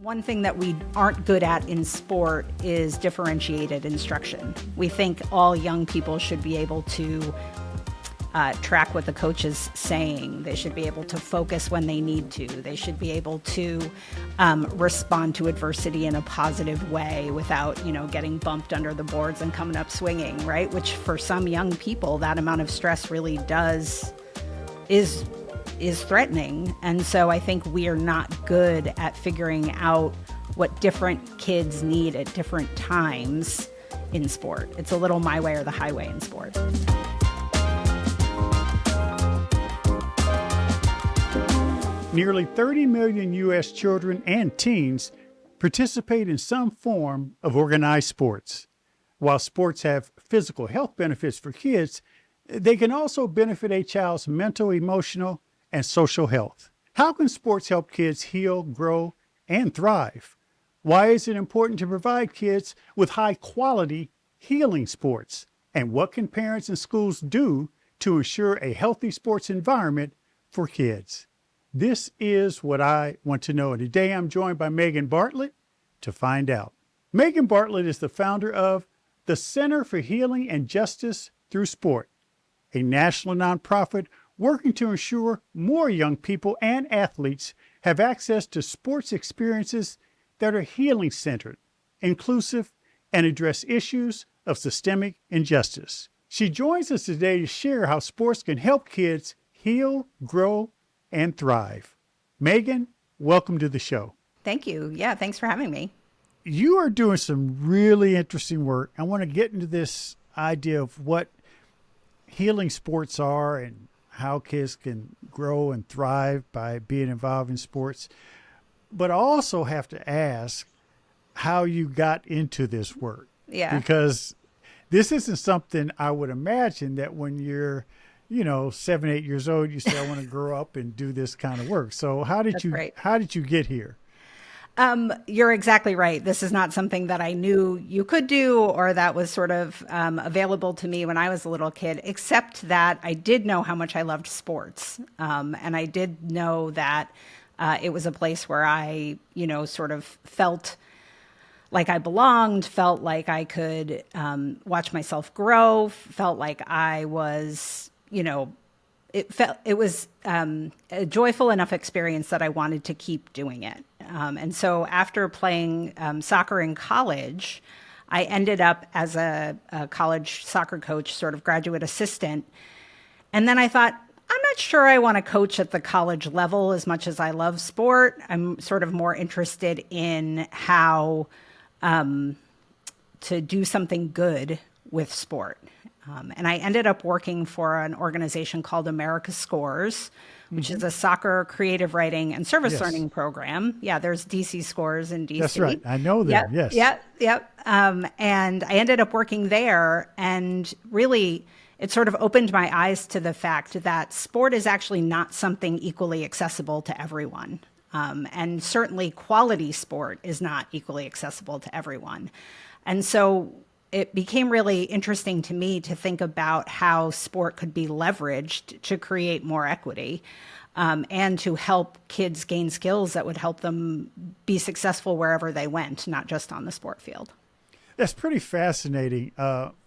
One thing that we aren't good at in sport is differentiated instruction. We think all young people should be able to track what the coach is saying. They should be able to focus when they need to. They should be able to respond to adversity in a positive way without, getting bumped under the boards and coming up swinging, right? Which for some young people, that amount of stress really is threatening. And so I think we are not good at figuring out what different kids need at different times in sport. It's a little my way or the highway in sport. Nearly 30 million U.S. children and teens participate in some form of organized sports. While sports have physical health benefits for kids, they can also benefit a child's mental, emotional, and social health. How can sports help kids heal, grow, and thrive? Why is it important to provide kids with high-quality healing sports? And what can parents and schools do to ensure a healthy sports environment for kids? This is what I want to know. And today I'm joined by Megan Bartlett to find out. Megan Bartlett is the founder of the Center for Healing and Justice Through Sport, a national nonprofit working to ensure more young people and athletes have access to sports experiences that are healing-centered, inclusive, and address issues of systemic injustice. She joins us today to share how sports can help kids heal, grow, and thrive. Megan, welcome to the show. Thank you. Yeah, thanks for having me. You are doing some really interesting work. I want to get into this idea of what healing sports are and how kids can grow and thrive by being involved in sports. But I also have to ask how you got into this work. Yeah. Because this isn't something I would imagine that when you're 7, 8 years old, you say, I want to grow up and do this kind of work. So how did you get here? You're exactly right. This is not something that I knew you could do or that was sort of available to me when I was a little kid, except that I did know how much I loved sports. And I did know that it was a place where I, sort of felt like I belonged, felt like I could watch myself grow, felt like I was, it was a joyful enough experience that I wanted to keep doing it. And so after playing soccer in college, I ended up as a college soccer coach, sort of graduate assistant. And then I thought, I'm not sure I want to coach at the college level as much as I love sport. I'm sort of more interested in how to do something good with sport. And I ended up working for an organization called America Scores, which is a soccer creative writing and service learning program. Yeah, there's DC Scores in DC. That's right. I know that. Yep. And I ended up working there, and really it sort of opened my eyes to the fact that sport is actually not something equally accessible to everyone. And certainly quality sport is not equally accessible to everyone. And so it became really interesting to me to think about how sport could be leveraged to create more equity and to help kids gain skills that would help them be successful wherever they went, not just on the sport field. That's pretty fascinating,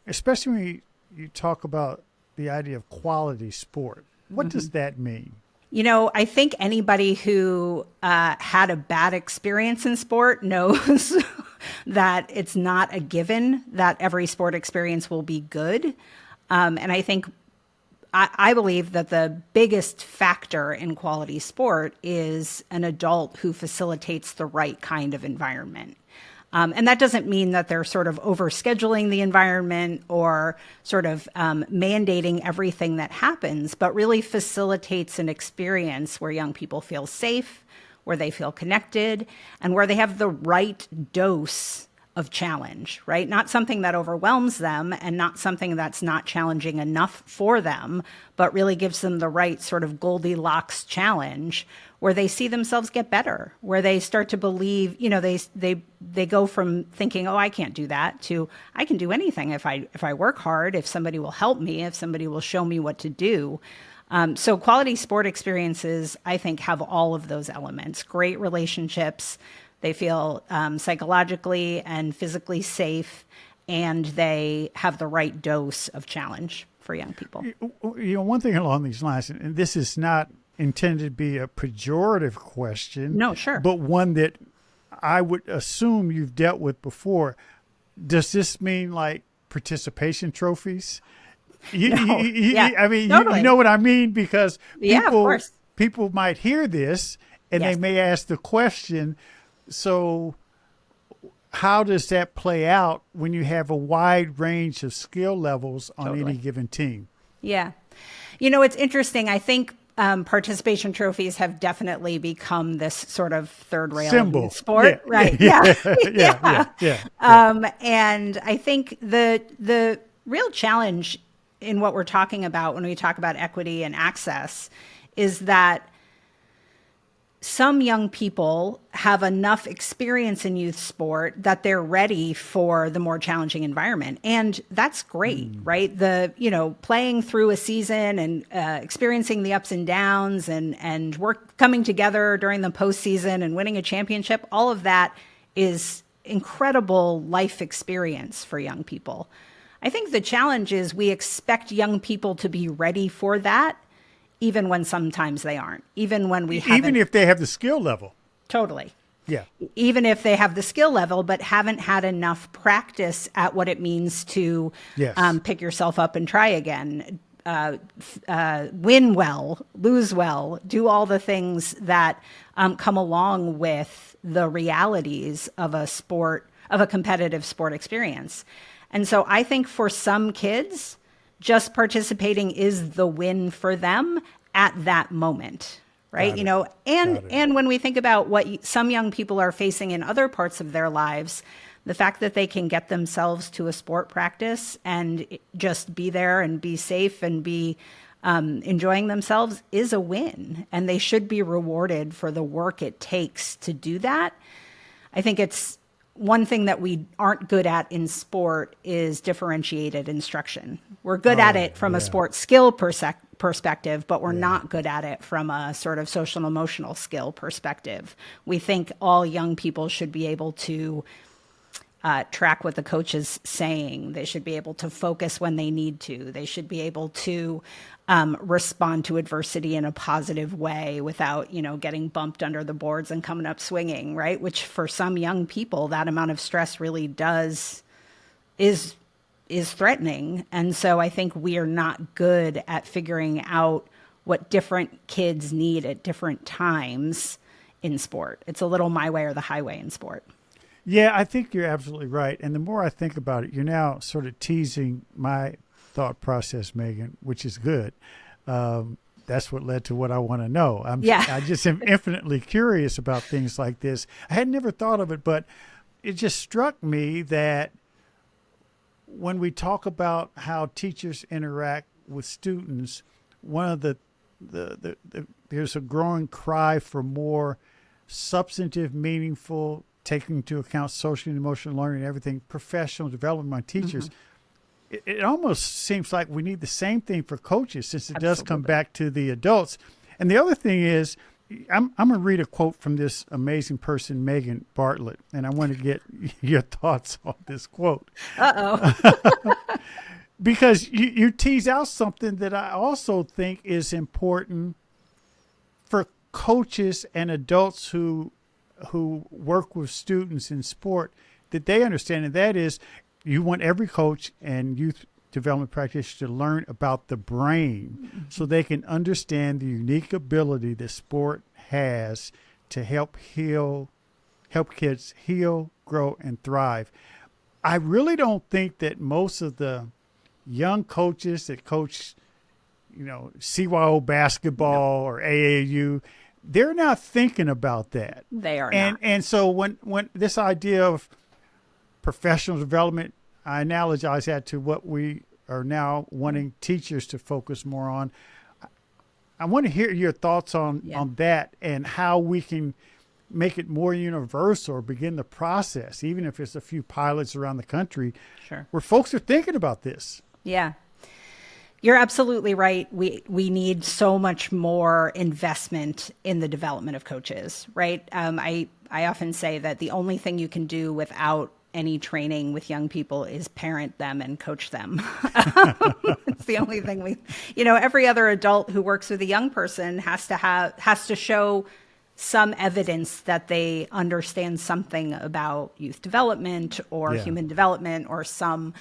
especially when you talk about the idea of quality sport. What does that mean? I think anybody who had a bad experience in sport knows that it's not a given that every sport experience will be good. And I think I believe that the biggest factor in quality sport is an adult who facilitates the right kind of environment. And that doesn't mean that they're sort of overscheduling the environment or sort of mandating everything that happens, but really facilitates an experience where young people feel safe, where they feel connected, and where they have the right dose of challenge, right? Not something that overwhelms them and not something that's not challenging enough for them, but really gives them the right sort of Goldilocks challenge where they see themselves get better, where they start to believe, they go from thinking, oh, I can't do that to I can do anything if I work hard, if somebody will help me, if somebody will show me what to do. So quality sport experiences, I think, have all of those elements, great relationships. They feel psychologically and physically safe, and they have the right dose of challenge for young people. One thing along these lines, and this is not intended to be a pejorative question, No, sure. but one that I would assume you've dealt with before. Does this mean like participation trophies? No. Yeah, I mean, totally. you know what I mean? Because Yeah, of course. people might hear this and Yes. they may ask the question, so how does that play out when you have a wide range of skill levels on Totally. any given team? Yeah. It's interesting. I think participation trophies have definitely become this sort of third rail Symbol. sport, Yeah. right? Yeah. And I think the real challenge in what we're talking about when we talk about equity and access is that some young people have enough experience in youth sport that they're ready for the more challenging environment. And that's great, right? Playing through a season and experiencing the ups and downs and work coming together during the postseason and winning a championship, all of that is incredible life experience for young people. I think the challenge is we expect young people to be ready for that, even when sometimes they aren't, even when we haven't. Even if they have the skill level. Totally. Yeah. Even if they have the skill level, but haven't had enough practice at what it means to Yes. pick yourself up and try again, win well, lose well, do all the things that come along with the realities of a sport, of a competitive sport experience. And so I think for some kids, just participating is the win for them at that moment, right? And when we think about what some young people are facing in other parts of their lives, the fact that they can get themselves to a sport practice and just be there and be safe and be enjoying themselves is a win, and they should be rewarded for the work it takes to do that. I think it's one thing that we aren't good at in sport is differentiated instruction. We're good at it from a sport skill perspective, but we're not good at it from a sort of social and emotional skill perspective. We think all young people should be able to track what the coach is saying. They should be able to focus when they need to. They should be able to respond to adversity in a positive way without, getting bumped under the boards and coming up swinging, right? Which for some young people, that amount of stress really is threatening. And so I think we are not good at figuring out what different kids need at different times in sport. It's a little my way or the highway in sport. Yeah, I think you're absolutely right. And the more I think about it, you're now sort of teasing my thought process, Megan, which is good. That's what led to what I want to know. I just am infinitely curious about things like this. I had never thought of it, but it just struck me that when we talk about how teachers interact with students, one of the there's a growing cry for more substantive, meaningful, taking into account social and emotional learning and everything, professional development by teachers. It almost seems like we need the same thing for coaches, since it does come back to the adults. And the other thing is, I'm going to read a quote from this amazing person, Megan Bartlett, and I want to get your thoughts on this quote. Because you tease out something that I also think is important for coaches and adults who work with students in sport, that they understand, and that is, you want every coach and youth development practitioner to learn about the brain so they can understand the unique ability that sport has to help kids heal, grow, and thrive. I really don't think that most of the young coaches that coach, CYO basketball or AAU, they're not thinking about that. They are not. And so when this idea of professional development, I analogize that to what we are now wanting teachers to focus more on. I want to hear your thoughts on that and how we can make it more universal or begin the process, even if it's a few pilots around the country, where folks are thinking about this. Yeah. You're absolutely right. We need so much more investment in the development of coaches, right? I I often say that the only thing you can do without any training with young people is parent them and coach them. It's the only thing every other adult who works with a young person has to show some evidence that they understand something about youth development or human development or some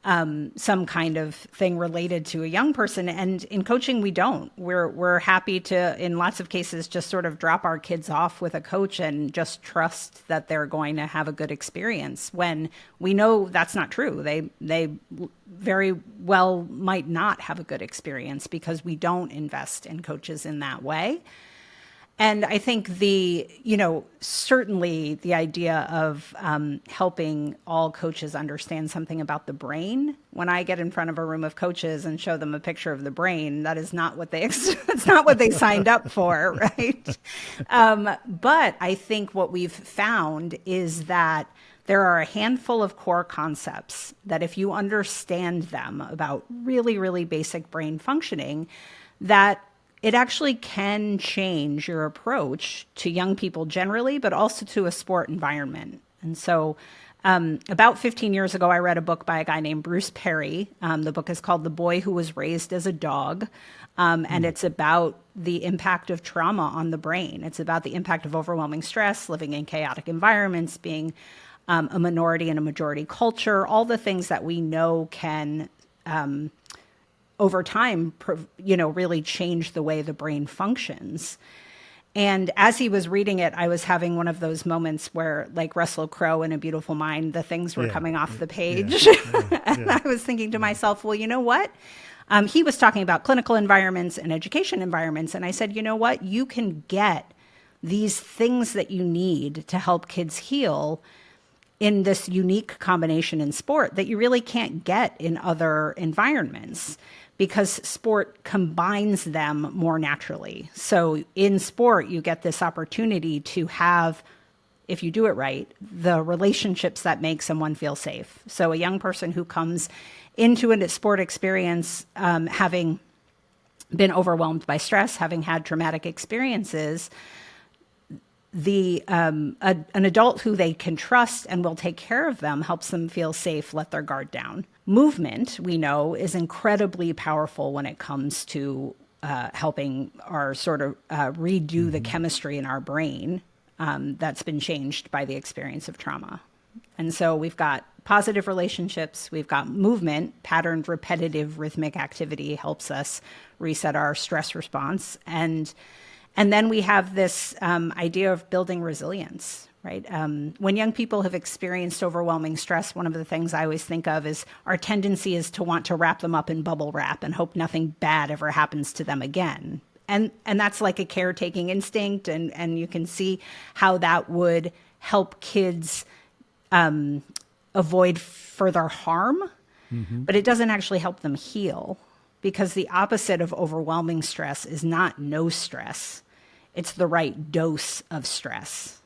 kind of thing related to a young person. And in coaching, we don't. We're happy to, in lots of cases, just sort of drop our kids off with a coach and just trust that they're going to have a good experience, when we know that's not true. They very well might not have a good experience because we don't invest in coaches in that way. And I think certainly the idea of helping all coaches understand something about the brain. When I get in front of a room of coaches and show them a picture of the brain, that is not what that's not what they signed up for, right? But I think what we've found is that there are a handful of core concepts that if you understand them about really, really basic brain functioning, that it actually can change your approach to young people generally, but also to a sport environment. And so about 15 years ago, I read a book by a guy named Bruce Perry. The book is called The Boy Who Was Raised as a Dog. And it's about the impact of trauma on the brain. It's about the impact of overwhelming stress, living in chaotic environments, being a minority in a majority culture, all the things that we know can over time, really change the way the brain functions. And as he was reading it, I was having one of those moments where, like Russell Crowe in A Beautiful Mind, the things were coming off the page. And I was thinking to myself, well, you know what? He was talking about clinical environments and education environments. And I said, you know what? You can get these things that you need to help kids heal in this unique combination in sport that you really can't get in other environments, because sport combines them more naturally. So in sport, you get this opportunity to have, if you do it right, the relationships that make someone feel safe. So a young person who comes into a sport experience having been overwhelmed by stress, having had traumatic experiences, an adult who they can trust and will take care of them helps them feel safe, let their guard down. Movement, we know, is incredibly powerful when it comes to helping our sort of redo the chemistry in our brain that's been changed by the experience of trauma. And so we've got positive relationships, we've got movement, patterned, repetitive, rhythmic activity helps us reset our stress response. And then we have this idea of building resilience, right? When young people have experienced overwhelming stress, one of the things I always think of is our tendency is to want to wrap them up in bubble wrap and hope nothing bad ever happens to them again. And that's like a caretaking instinct, and you can see how that would help kids avoid further harm, but it doesn't actually help them heal. Because the opposite of overwhelming stress is not no stress. It's the right dose of stress.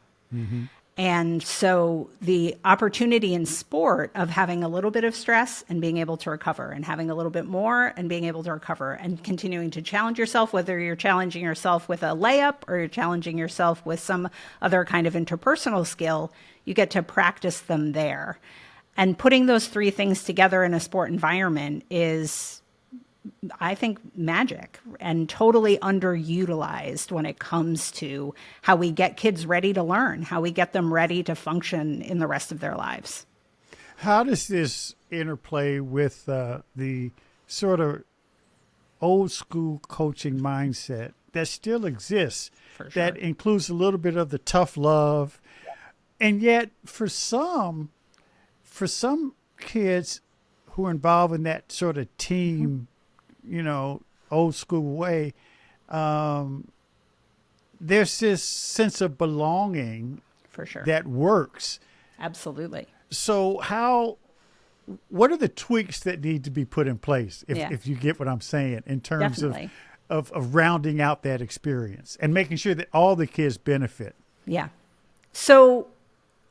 And so the opportunity in sport of having a little bit of stress and being able to recover, and having a little bit more and being able to recover, and continuing to challenge yourself, whether you're challenging yourself with a layup or you're challenging yourself with some other kind of interpersonal skill, you get to practice them there. And putting those three things together in a sport environment is, I think, magic and totally underutilized when it comes to how we get kids ready to learn, how we get them ready to function in the rest of their lives. How does this interplay with the sort of old school coaching mindset that still exists, For sure. that includes a little bit of the tough love, and yet for some kids who are involved in that sort of team, old school way, there's this sense of belonging, For sure. that works. Absolutely. So what are the tweaks that need to be put in place, if you get what I'm saying, in terms Definitely. of rounding out that experience and making sure that all the kids benefit? Yeah. So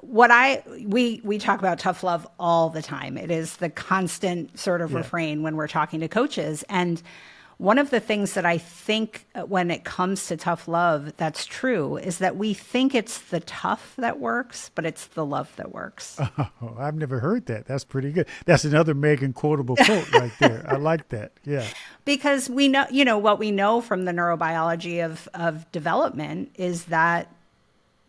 we talk about tough love all the time. It is the constant sort of refrain when we're talking to coaches. And one of the things that I think when it comes to tough love, that's true, is that we think it's the tough that works, but it's the love that works. Oh, I've never heard that. That's pretty good. That's another Megan quotable quote right there. I like that. Yeah. Because we know, what we know from the neurobiology of development is that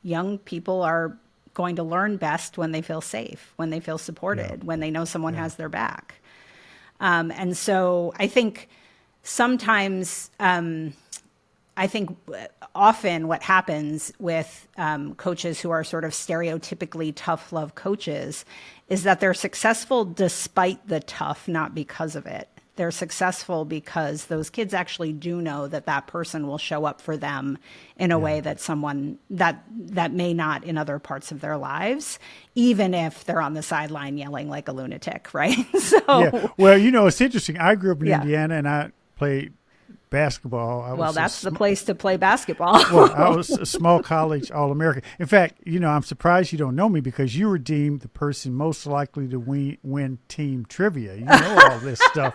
young people are going to learn best when they feel safe, when they feel supported, when they know someone has their back. And so I think sometimes, I think often what happens with coaches who are sort of stereotypically tough love coaches is that they're successful despite the tough, not because of it. They're successful because those kids actually do know that that person will show up for them in a way that someone that may not in other parts of their lives, even if they're on the sideline yelling like a lunatic, right? So, well, it's interesting. I grew up in Indiana, and I played basketball. Well, that's the place to play basketball. Well, I was a small college All-American. In fact, I'm surprised you don't know me because you were deemed the person most likely to win team trivia. You know all this stuff.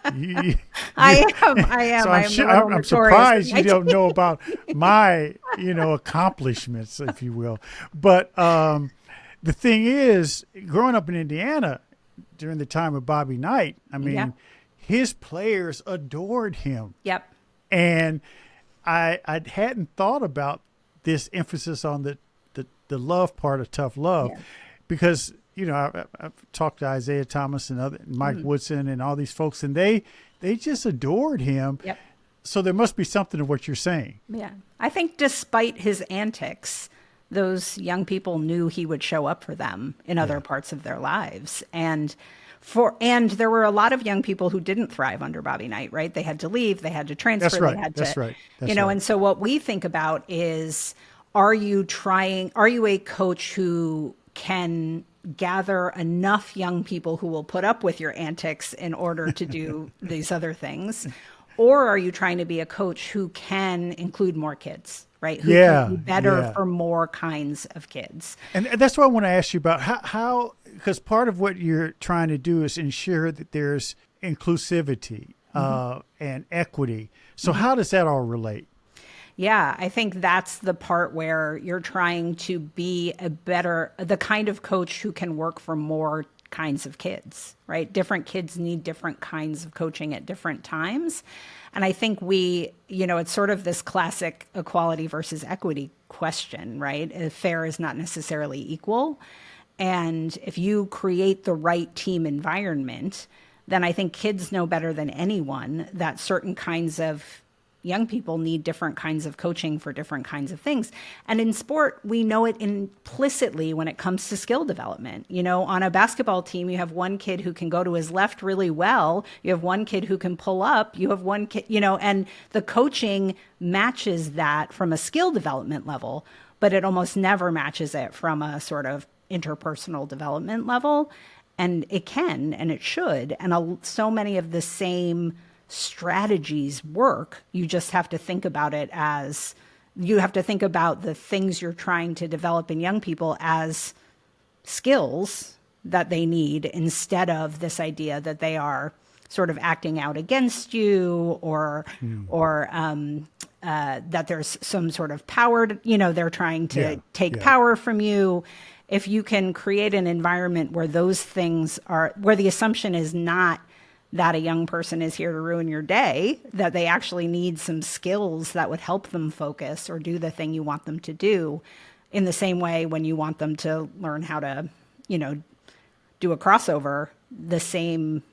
I am. So I'm surprised you don't know about my, accomplishments, if you will. But the thing is, growing up in Indiana during the time of Bobby Knight, I mean, his players adored him. Yep. And I hadn't thought about this emphasis on the love part of tough love because, I've talked to Isaiah Thomas and Mike Woodson and all these folks, and they just adored him. Yep. So there must be something to what you're saying. Yeah. I think despite his antics, those young people knew he would show up for them in other parts of their lives. And there were a lot of young people who didn't thrive under Bobby Knight, right? They had to leave, they had to transfer, That's right. they had That's to, right. That's right. And so what we think about is, are you a coach who can gather enough young people who will put up with your antics in order to do these other things? Or are you trying to be a coach who can include more kids, right? Who can be better for more kinds of kids? And that's what I want to ask you about. How because part of what you're trying to do is ensure that there's inclusivity and equity. So how does that all relate? Yeah, I think that's the part where you're trying to be the kind of coach who can work for more kinds of kids, right? Different kids need different kinds of coaching at different times. And I think it's sort of this classic equality versus equity question, right? Fair is not necessarily equal. And if you create the right team environment, then I think kids know better than anyone that certain kinds of young people need different kinds of coaching for different kinds of things. And in sport, we know it implicitly when it comes to skill development. On a basketball team, you have one kid who can go to his left really well. You have one kid who can pull up. You have one kid, and the coaching matches that from a skill development level, but it almost never matches it from a sort of interpersonal development level. And it can, and it should. And so many of the same strategies work. You just have to think about it as you have to think about the things you're trying to develop in young people as skills that they need instead of this idea that they are sort of acting out against you or that there's some sort of power, they're trying to take power from you. If you can create an environment where those things where the assumption is not that a young person is here to ruin your day, that they actually need some skills that would help them focus or do the thing you want them to do, in the same way when you want them to learn how to, do a crossover, the same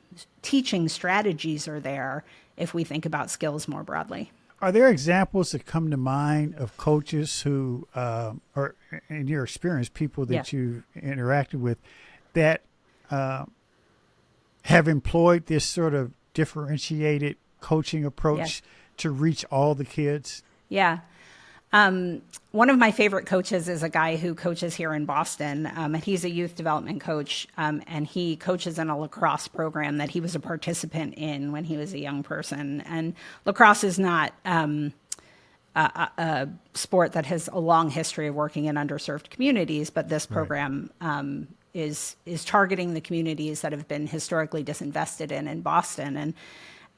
teaching strategies are there if we think about skills more broadly. Are there examples that come to mind of coaches who, or in your experience, people that you've interacted with that have employed this sort of differentiated coaching approach to reach all the kids? Yeah. One of my favorite coaches is a guy who coaches here in Boston, and he's a youth development coach, and he coaches in a lacrosse program that he was a participant in when he was a young person. And lacrosse is not a sport that has a long history of working in underserved communities, but this program is targeting the communities that have been historically disinvested in Boston.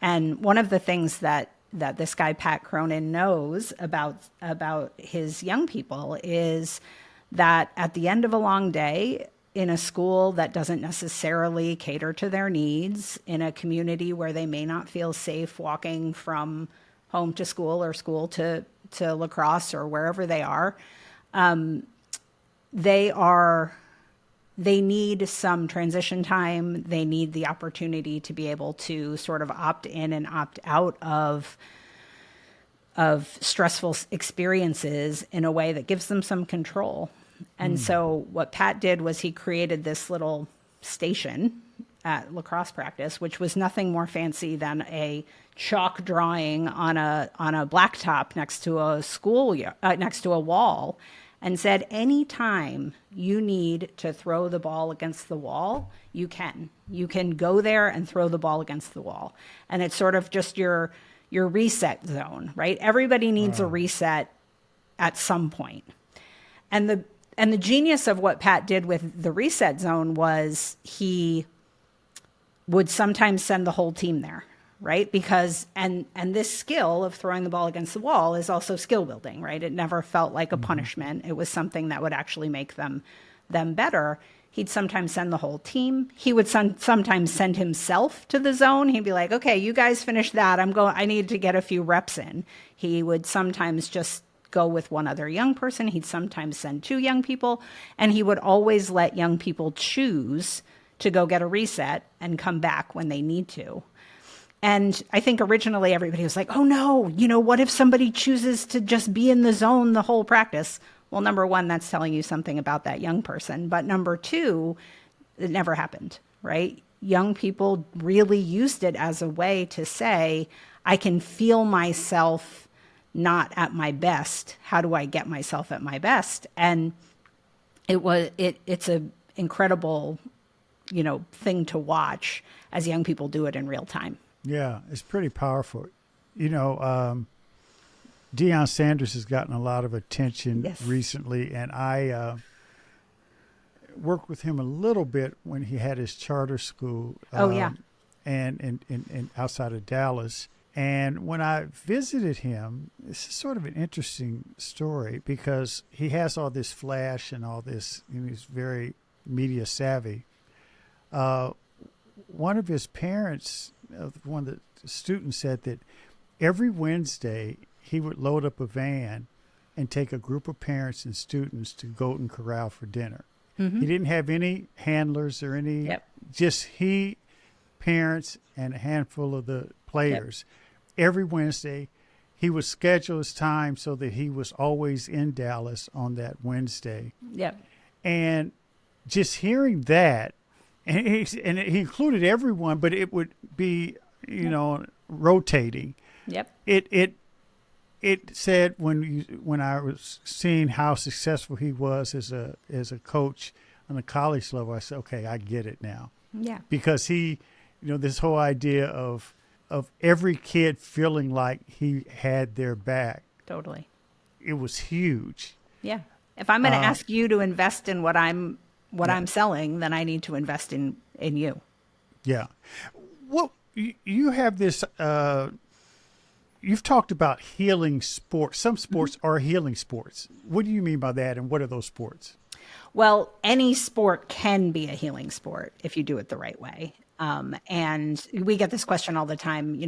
And one of the things that this guy Pat Cronin knows about his young people is that at the end of a long day in a school that doesn't necessarily cater to their needs, in a community where they may not feel safe walking from home to school or school to lacrosse or wherever they are, they need some transition time. They need the opportunity to be able to sort of opt in and opt out of stressful experiences in a way that gives them some control. And so what Pat did was he created this little station at lacrosse practice, which was nothing more fancy than a chalk drawing on a blacktop next to next to a wall, and said, anytime you need to throw the ball against the wall, you can go there and throw the ball against the wall. And it's sort of just your reset zone, right? Everybody needs a reset at some point. And the genius of what Pat did with the reset zone was he would sometimes send the whole team there, right? Because, and this skill of throwing the ball against the wall is also skill building, right? It never felt like a punishment. It was something that would actually make them better. He'd sometimes send the whole team. He would sometimes send himself to the zone. He'd be like, okay, you guys finish that. I need to get a few reps in. He would sometimes just go with one other young person. He'd sometimes send 2 young people, and he would always let young people choose to go get a reset and come back when they need to. And I think originally everybody was like, oh no, what if somebody chooses to just be in the zone the whole practice? Well, number one, that's telling you something about that young person. But number two, it never happened, right? Young people really used it as a way to say, I can feel myself not at my best. How do I get myself at my best? And it's a incredible, thing to watch as young people do it in real time. Yeah, it's pretty powerful. Deion Sanders has gotten a lot of attention recently, and I worked with him a little bit when he had his charter school. And outside of Dallas. And when I visited him, this is sort of an interesting story because he has all this flash and all this, he's very media savvy. One of his parents, one of the students, said that every Wednesday he would load up a van and take a group of parents and students to Golden Corral for dinner. Mm-hmm. He didn't have any handlers or any, just he, parents, and a handful of the players. Yep. Every Wednesday, he would schedule his time so that he was always in Dallas on that Wednesday. Yep. And just hearing that, and he included everyone, but it would be, rotating. Yep. It said when I was seeing how successful he was as a coach on the college level, I said, okay, I get it now. Yeah. Because he, this whole idea of every kid feeling like he had their back. Totally. It was huge. Yeah. If I'm going to ask you to invest in what I'm selling, then I need to invest in you. Yeah. Well, you have this, you've talked about healing sports. Some sports are healing sports. What do you mean by that, and what are those sports? Well, any sport can be a healing sport if you do it the right way. And we get this question all the time.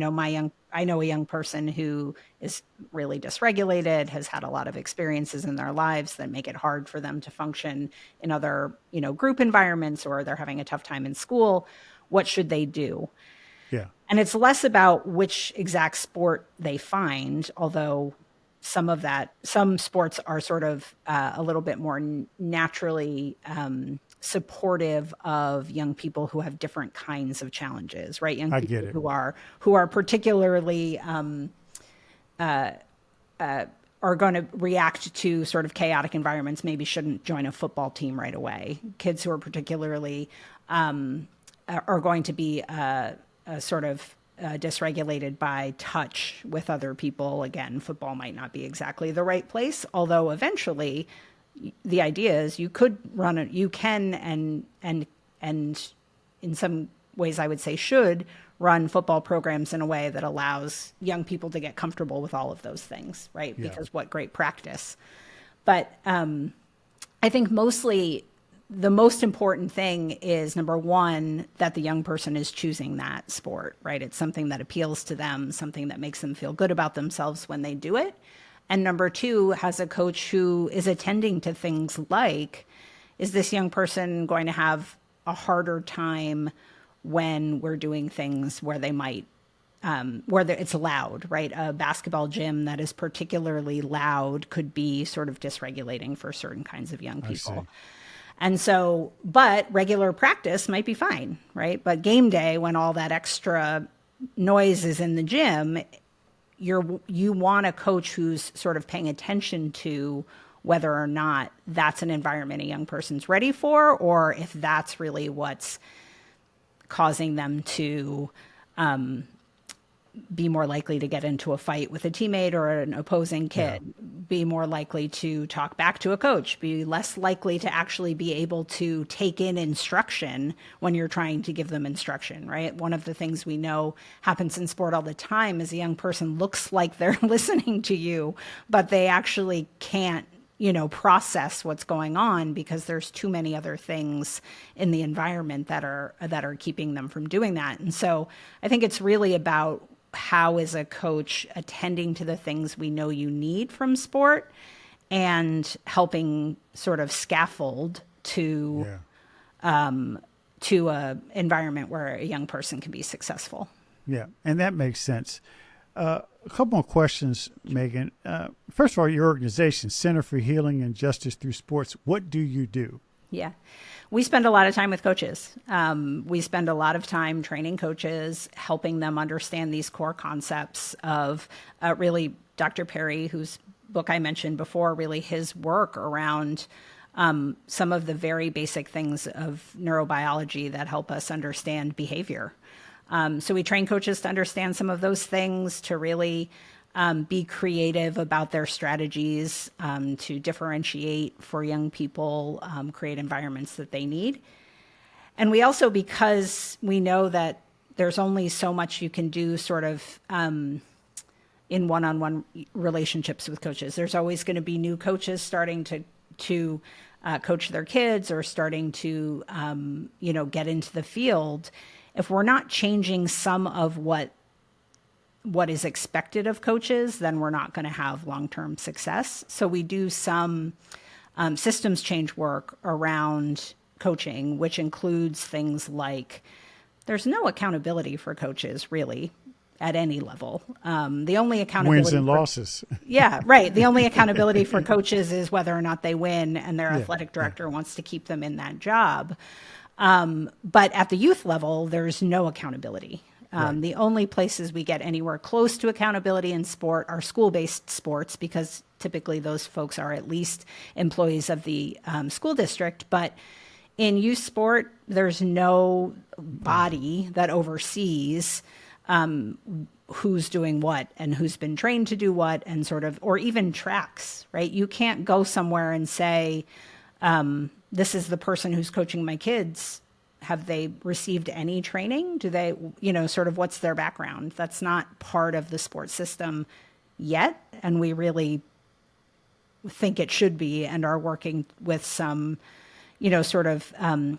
I know a young person who is really dysregulated, has had a lot of experiences in their lives that make it hard for them to function in other, group environments, or they're having a tough time in school. What should they do? Yeah. And it's less about which exact sport they find, although some sports are sort of a little bit more naturally supportive of young people who have different kinds of challenges, right? Young people who are particularly are going to react to sort of chaotic environments, maybe shouldn't join a football team right away. Kids who are particularly are going to be sort of dysregulated by touch with other people. Again, football might not be exactly the right place, although eventually the idea is you can and in some ways I would say should run football programs in a way that allows young people to get comfortable with all of those things, right? Yeah. Because what great practice. But I think mostly the most important thing is, number one, that the young person is choosing that sport, right? It's something that appeals to them, something that makes them feel good about themselves when they do it. And number two, has a coach who is attending to things like, is this young person going to have a harder time when we're doing things where they might, it's loud, right? A basketball gym that is particularly loud could be sort of dysregulating for certain kinds of young people. And so, but regular practice might be fine, right? But game day, when all that extra noise is in the gym, you want a coach who's sort of paying attention to whether or not that's an environment a young person's ready for, or if that's really what's causing them to be more likely to get into a fight with a teammate or an opposing kid, be more likely to talk back to a coach, be less likely to actually be able to take in instruction when you're trying to give them instruction, right? One of the things we know happens in sport all the time is a young person looks like they're listening to you, but they actually can't, process what's going on because there's too many other things in the environment that are keeping them from doing that. And so I think it's really about how is a coach attending to the things we know you need from sport and helping sort of scaffold to a environment where a young person can be successful. Yeah, and that makes sense. A couple more questions, Megan. First of all, your organization, Center for Healing and Justice Through Sports, what do you do? Yeah. We spend a lot of time with coaches. We spend a lot of time training coaches, helping them understand these core concepts of really Dr. Perry, whose book I mentioned before, really his work around some of the very basic things of neurobiology that help us understand behavior. So we train coaches to understand some of those things, to really be creative about their strategies, to differentiate for young people, create environments that they need. And we also, because we know that there's only so much you can do sort of in one-on-one relationships with coaches. There's always going to be new coaches starting to coach their kids or starting to, get into the field. If we're not changing some of what is expected of coaches, then we're not going to have long-term success. So we do some systems change work around coaching, which includes things like there's no accountability for coaches really at any level. The only accountability wins and losses. Yeah, right. The only accountability for coaches is whether or not they win and their athletic director wants to keep them in that job. But at the youth level, there's no accountability. The only places we get anywhere close to accountability in sport are school-based sports, because typically those folks are at least employees of the school district. But in youth sport, there's no body that oversees who's doing what and who's been trained to do what, and sort of, or even tracks, right? You can't go somewhere and say, this is the person who's coaching my kids. Have they received any training? Do they, sort of what's their background? That's not part of the sports system yet. And we really think it should be, and are working with some, sort of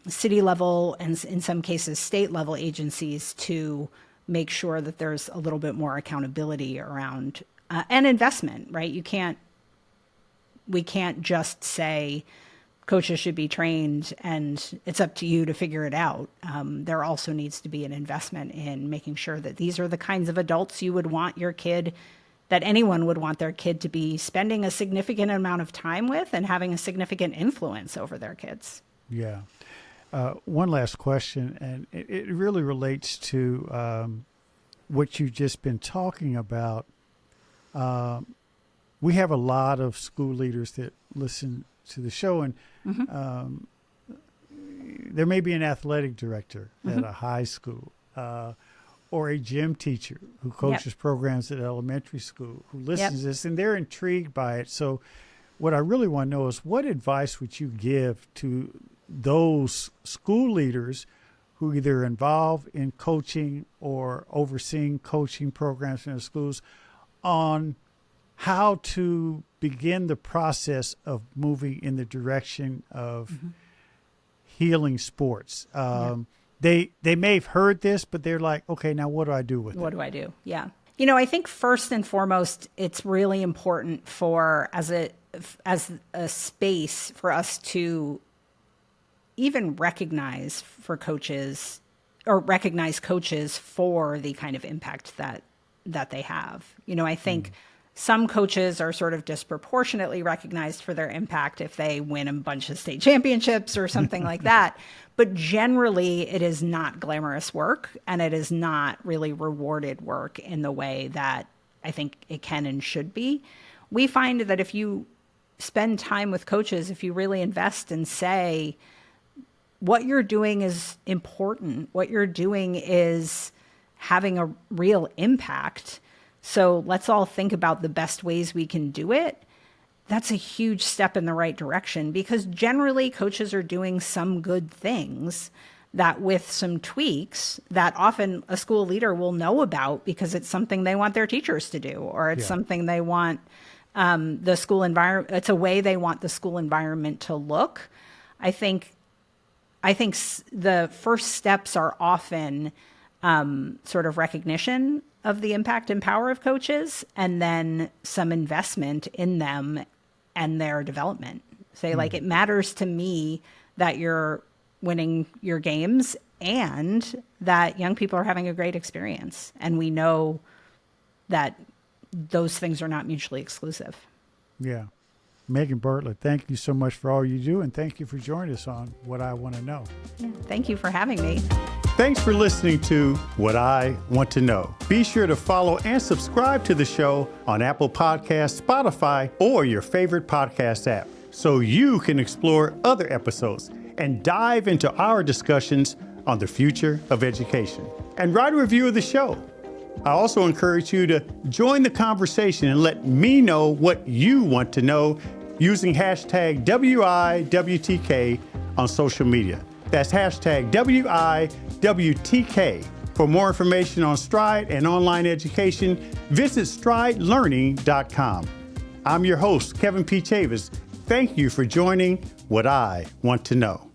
city level and in some cases state level agencies to make sure that there's a little bit more accountability around and investment, right? We can't just say, coaches should be trained and it's up to you to figure it out. There also needs to be an investment in making sure that these are the kinds of adults you would want your kid, that anyone would want their kid to be spending a significant amount of time with and having a significant influence over their kids. Yeah. One last question, and it really relates to what you've just been talking about. We have a lot of school leaders that listen to the show, and there may be an athletic director at a high school or a gym teacher who coaches programs at elementary school who listens to this, and they're intrigued by it. So what I really want to know is, what advice would you give to those school leaders who either involved in coaching or overseeing coaching programs in the schools on how to begin the process of moving in the direction of healing sports. They may have heard this, but they're like, okay, now what do I do with it? What do I do? Yeah. I think first and foremost, it's really important for as a space for us to even recognize coaches for the kind of impact that they have. I think some coaches are sort of disproportionately recognized for their impact if they win a bunch of state championships or something like that. But generally, it is not glamorous work, and it is not really rewarded work in the way that I think it can and should be. We find that if you spend time with coaches, if you really invest and say, what you're doing is important, what you're doing is having a real impact, so let's all think about the best ways we can do it, that's a huge step in the right direction, because generally coaches are doing some good things that with some tweaks that often a school leader will know about because it's something they want their teachers to do, or it's something they want the school environment, it's a way they want the school environment to look. I think the first steps are often sort of recognition of the impact and power of coaches, and then some investment in them and their development. Say, like, it matters to me that you're winning your games and that young people are having a great experience. And we know that those things are not mutually exclusive. Yeah. Megan Bartlett, thank you so much for all you do, and thank you for joining us on What I Want to Know. Yeah, thank you for having me. Thanks for listening to What I Want to Know. Be sure to follow and subscribe to the show on Apple Podcasts, Spotify, or your favorite podcast app so you can explore other episodes and dive into our discussions on the future of education. And write a review of the show. I also encourage you to join the conversation and let me know what you want to know using hashtag WIWTK on social media. That's hashtag WIWTK. For more information on Stride and online education, visit stridelearning.com. I'm your host, Kevin P. Chavous. Thank you for joining What I Want to Know.